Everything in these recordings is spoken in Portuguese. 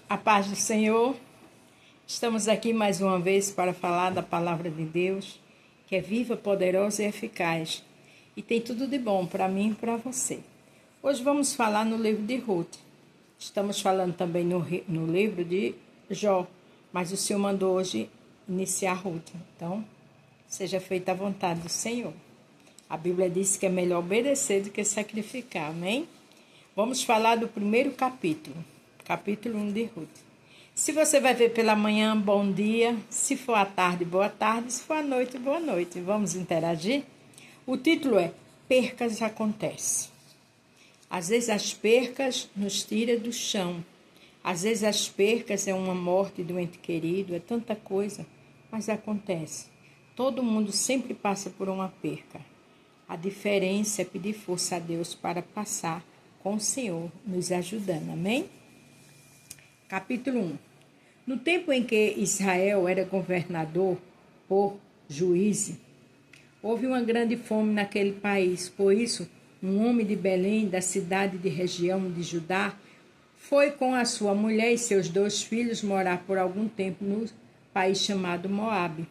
A paz do Senhor. Estamos aqui mais uma vez para falar da palavra de Deus, que é viva, poderosa e eficaz. E tem tudo de bom para mim e para você. Hoje vamos falar no livro de Ruth. Estamos falando também no livro de Jó, mas o Senhor mandou hoje iniciar Ruth. Então, seja feita a vontade do Senhor. A Bíblia diz que é melhor obedecer do que sacrificar, amém? Vamos falar do primeiro capítulo. Capítulo 1 de Ruth. Se você vai ver pela manhã, bom dia. Se for à tarde, boa tarde. Se for à noite, boa noite. Vamos interagir? O título é Percas Acontecem. Às vezes as percas nos tiram do chão. Às vezes as percas é uma morte de um ente querido, é tanta coisa, mas acontece. Todo mundo sempre passa por uma perca. A diferença é pedir força a Deus para passar com o Senhor nos ajudando, amém? Capítulo 1. No tempo em que Israel era governador por juíze, houve uma grande fome naquele país. Por isso, um homem de Belém, da cidade de região de Judá, foi com a sua mulher e seus 2 filhos morar por algum tempo no país chamado Moabe.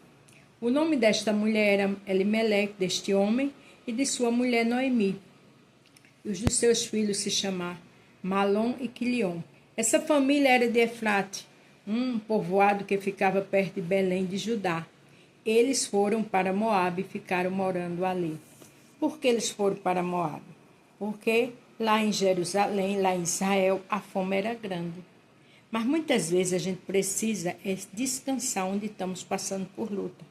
O nome desta mulher era Elimeleque, deste homem, e de sua mulher Noemi. E os dos seus filhos se chamavam Malom e Quilion. Essa família era de Efrate, um povoado que ficava perto de Belém de Judá. Eles foram para Moabe e ficaram morando ali. Por que eles foram para Moabe? Porque lá em Jerusalém, lá em Israel, a fome era grande. Mas muitas vezes a gente precisa descansar onde estamos passando por luta.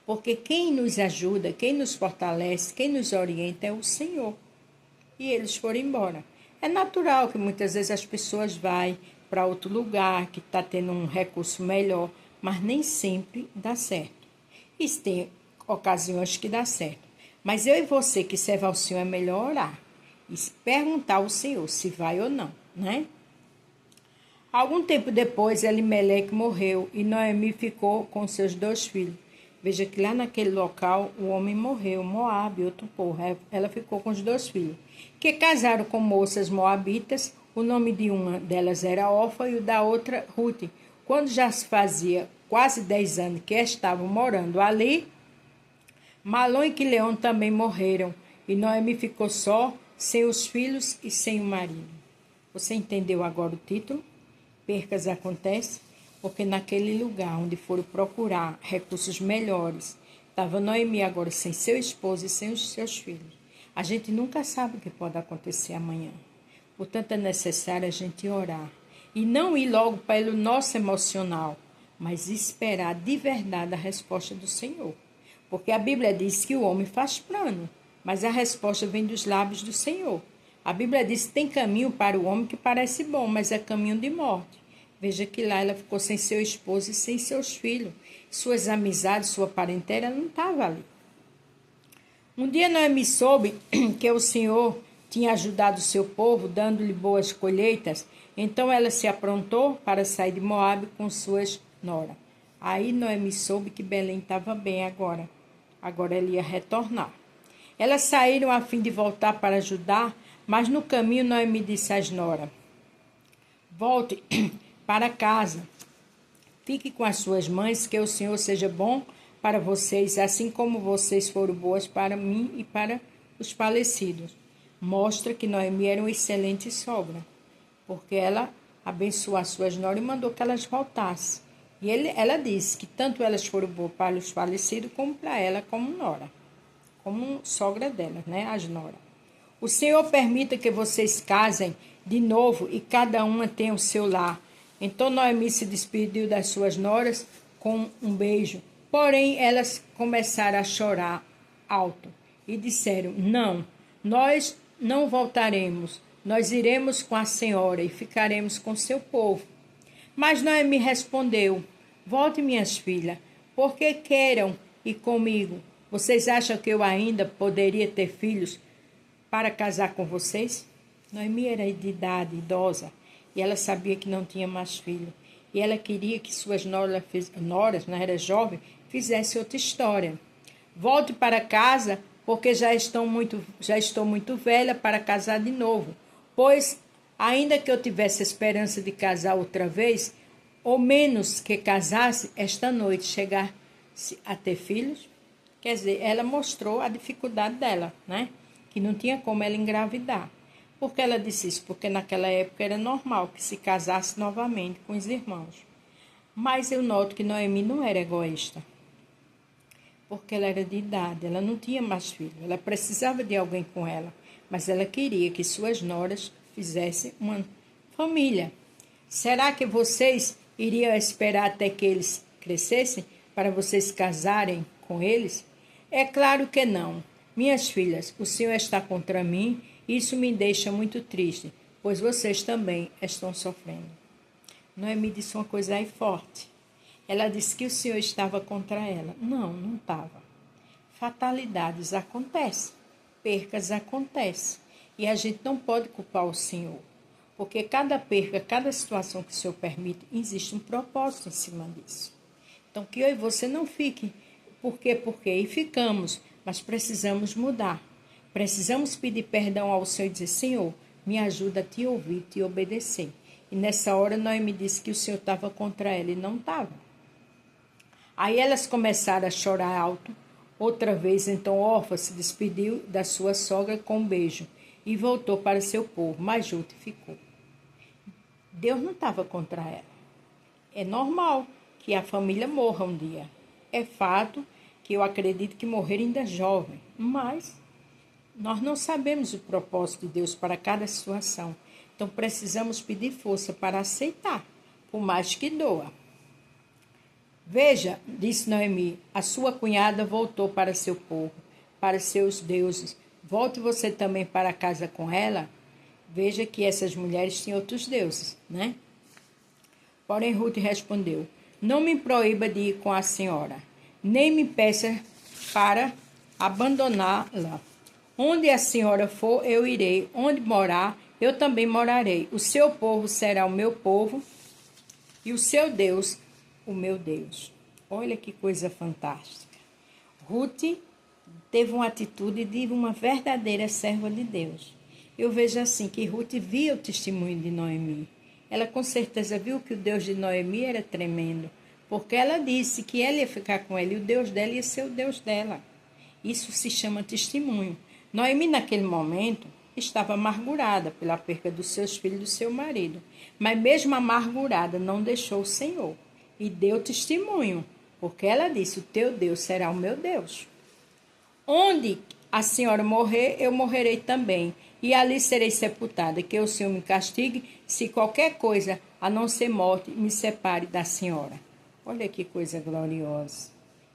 Porque quem nos ajuda, quem nos fortalece, quem nos orienta é o Senhor. E eles foram embora. É natural que muitas vezes as pessoas vão para outro lugar, que está tendo um recurso melhor, mas nem sempre dá certo. E tem ocasiões que dá certo. Mas eu e você que serve ao Senhor é melhor orar e perguntar ao Senhor se vai ou não, né? Algum tempo depois, Elimeleque morreu e Noemi ficou com seus 2 filhos. Veja que lá naquele local o homem morreu, Moabe, outro povo. Ela ficou com os 2 filhos, que casaram com moças moabitas. O nome de uma delas era Orfa e o da outra Ruth. Quando já se fazia quase 10 anos que estavam morando ali, Malom e Quilion também morreram. E Noemi ficou só, sem os filhos e sem o marido. Você entendeu agora o título? Percas acontecem? Porque naquele lugar onde foram procurar recursos melhores, estava Noemi agora sem seu esposo e sem os seus filhos. A gente nunca sabe o que pode acontecer amanhã. Portanto, é necessário a gente orar. E não ir logo pelo nosso emocional, mas esperar de verdade a resposta do Senhor. Porque a Bíblia diz que o homem faz plano, mas a resposta vem dos lábios do Senhor. A Bíblia diz que tem caminho para o homem que parece bom, mas é caminho de morte. Veja que lá ela ficou sem seu esposo e sem seus filhos. Suas amizades, sua parentela não estava ali. Um dia Noemi soube que o Senhor tinha ajudado o seu povo, dando-lhe boas colheitas. Então ela se aprontou para sair de Moabe com suas noras. Aí Noemi soube que Belém estava bem agora. Agora ela ia retornar. Elas saíram a fim de voltar para Judá, mas no caminho Noemi disse às noras: volte para casa. Fique com as suas mães, que o Senhor seja bom para vocês, assim como vocês foram boas para mim e para os falecidos. Mostra que Noemi era uma excelente sogra, porque ela abençoou as suas noras e mandou que elas voltassem. E ela disse que tanto elas foram boas para os falecidos, como para ela, como nora, como sogra delas, né, as noras. O Senhor permita que vocês casem de novo e cada uma tenha o seu lar. Então Noemi se despediu das suas noras com um beijo. Porém, elas começaram a chorar alto e disseram: não, nós não voltaremos. Nós iremos com a senhora e ficaremos com seu povo. Mas Noemi respondeu: volte, minhas filhas, porque queiram ir comigo. Vocês acham que eu ainda poderia ter filhos para casar com vocês? Noemi era de idade idosa e ela sabia que não tinha mais filho. E ela queria que suas noras, não era jovem, fizesse outra história. Volte para casa, porque já estou muito velha para casar de novo. Pois Ainda que eu tivesse esperança de casar outra vez, ou menos que casasse, esta noite chegasse a ter filhos. Quer dizer, ela mostrou a dificuldade dela, né? Que não tinha como ela engravidar. Por que ela disse isso? Porque naquela época era normal que se casasse novamente com os irmãos. Mas eu noto que Noemi não era egoísta. Porque ela era de idade, ela não tinha mais filho. Ela precisava de alguém com ela. Mas ela queria que suas noras fizessem uma família. Será que vocês iriam esperar até que eles crescessem para vocês casarem com eles? É claro que não. Minhas filhas, o Senhor está contra mim e isso me deixa muito triste, pois vocês também estão sofrendo. Noemi disse uma coisa aí forte. Ela disse que o Senhor estava contra ela. Não, não estava. Fatalidades acontecem, percas acontecem e a gente não pode culpar o Senhor. Porque cada perca, cada situação que o Senhor permite, existe um propósito em cima disso. Então, que eu e você não fiquem, por quê, e ficamos, mas precisamos mudar. Precisamos pedir perdão ao Senhor e dizer, Senhor, me ajuda a te ouvir, te obedecer. E nessa hora, Noemi disse que o Senhor estava contra ela e não estava. Aí elas começaram a chorar alto. Outra vez, então, Orfa se despediu da sua sogra com um beijo e voltou para seu povo, mas Rute ficou. Deus não estava contra ela. É normal que a família morra um dia. É fato que eu acredito que morrer ainda jovem, mas nós não sabemos o propósito de Deus para cada situação. Então precisamos pedir força para aceitar, por mais que doa. Veja, disse Noemi, a sua cunhada voltou para seu povo, para seus deuses. Volte você também para casa com ela. Veja que essas mulheres tinham outros deuses, né? Porém, Rute respondeu, não me proíba de ir com a senhora, nem me peça para abandoná-la. Onde a senhora for, eu irei. Onde morar, eu também morarei. O seu povo será o meu povo e o seu Deus, o meu Deus. Olha que coisa fantástica. Rute teve uma atitude de uma verdadeira serva de Deus. Eu vejo assim que Rute via o testemunho de Noemi. Ela com certeza viu que o Deus de Noemi era tremendo, porque ela disse que ela ia ficar com ele e o Deus dela ia ser o Deus dela. Isso se chama testemunho. Noemi, naquele momento, estava amargurada pela perca dos seus filhos e do seu marido, mas mesmo amargurada não deixou o Senhor e deu testemunho, porque ela disse, o teu Deus será o meu Deus. Onde a senhora morrer, eu morrerei também, e ali serei sepultada, que o Senhor me castigue, se qualquer coisa, a não ser morte, me separe da senhora. Olha que coisa gloriosa.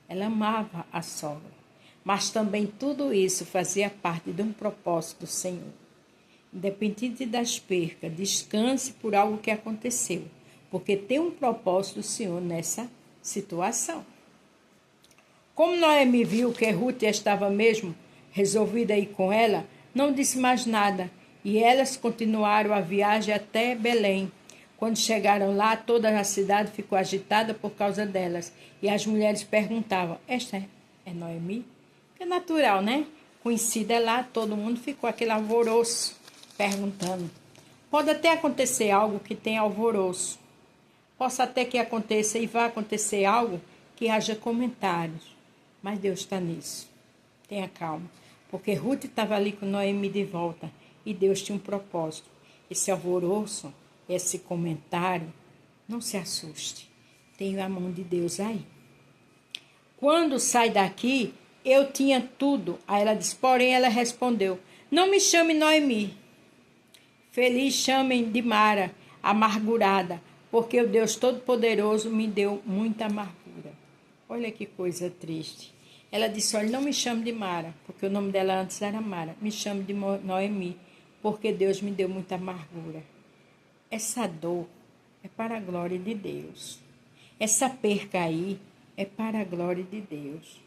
Ela amava a sogra, mas também tudo isso fazia parte de um propósito do Senhor. Independente das percas, descanse por algo que aconteceu, porque tem um propósito do Senhor nessa situação. Como Noemi viu que Rute estava mesmo resolvida a ir com ela, não disse mais nada, e elas continuaram a viagem até Belém. Quando chegaram lá, toda a cidade ficou agitada por causa delas, e as mulheres perguntavam, esta é Noemi? Que é natural, né? Conhecida lá, todo mundo ficou aquele alvoroço, perguntando. Pode até acontecer algo que tenha alvoroço. Possa até que aconteça e vá acontecer algo que haja comentários. Mas Deus está nisso. Tenha calma. Porque Rute estava ali com Noemi de volta. E Deus tinha um propósito. Esse alvoroço, esse comentário, não se assuste. Tem a mão de Deus aí. Quando sai daqui, eu tinha tudo. Aí ela disse, porém ela respondeu, não me chame Noemi. Feliz chamem de Mara, amargurada, porque o Deus Todo-Poderoso me deu muita amargura. Olha que coisa triste. Ela disse, olha, não me chame de Mara, porque o nome dela antes era Mara. Me chame de Noemi, porque Deus me deu muita amargura. Essa dor é para a glória de Deus. Essa perca aí é para a glória de Deus.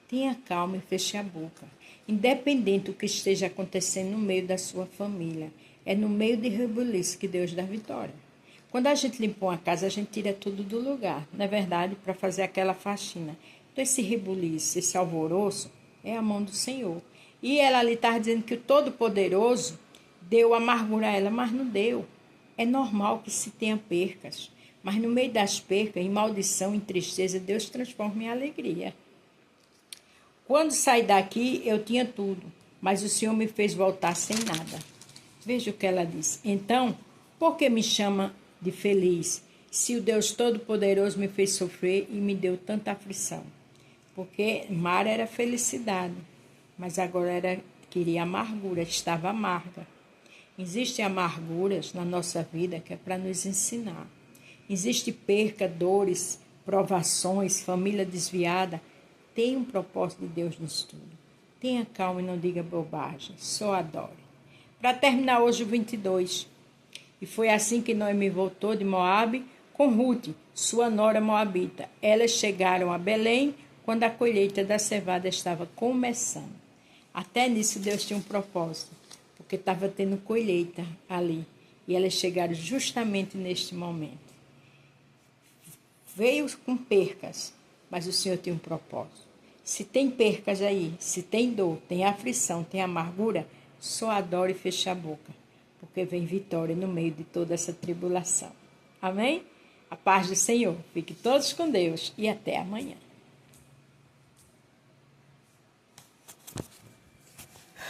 Tenha calma e feche a boca. Independente do que esteja acontecendo no meio da sua família, é no meio de rebuliço que Deus dá vitória. Quando a gente limpa uma casa, a gente tira tudo do lugar, não é verdade? Para fazer aquela faxina. Então, esse rebuliço, esse alvoroço, é a mão do Senhor. E ela ali está dizendo que o Todo-Poderoso deu amargura a ela, mas não deu. É normal que se tenha percas, mas no meio das percas, em maldição, em tristeza, Deus transforma em alegria. Quando saí daqui, eu tinha tudo, mas o Senhor me fez voltar sem nada. Veja o que ela diz. Então, por que me chama de feliz, se o Deus Todo-Poderoso me fez sofrer e me deu tanta aflição? Porque Mara era felicidade, mas agora queria amargura, estava amarga. Existem amarguras na nossa vida que é para nos ensinar. Existe perca, dores, provações, família desviada. Tem um propósito de Deus nisso tudo. Tenha calma e não diga bobagem, só adore. Para terminar hoje o 22. E foi assim que Noemi voltou de Moabe com Ruth, sua nora moabita. Elas chegaram a Belém quando a colheita da cevada estava começando. Até nisso Deus tinha um propósito, porque estava tendo colheita ali. E elas chegaram justamente neste momento. Veio com percas, mas o Senhor tem um propósito. Se tem percas aí, se tem dor, tem aflição, tem amargura, só adore e feche a boca, porque vem vitória no meio de toda essa tribulação. Amém? A paz do Senhor. Fique todos com Deus e até amanhã.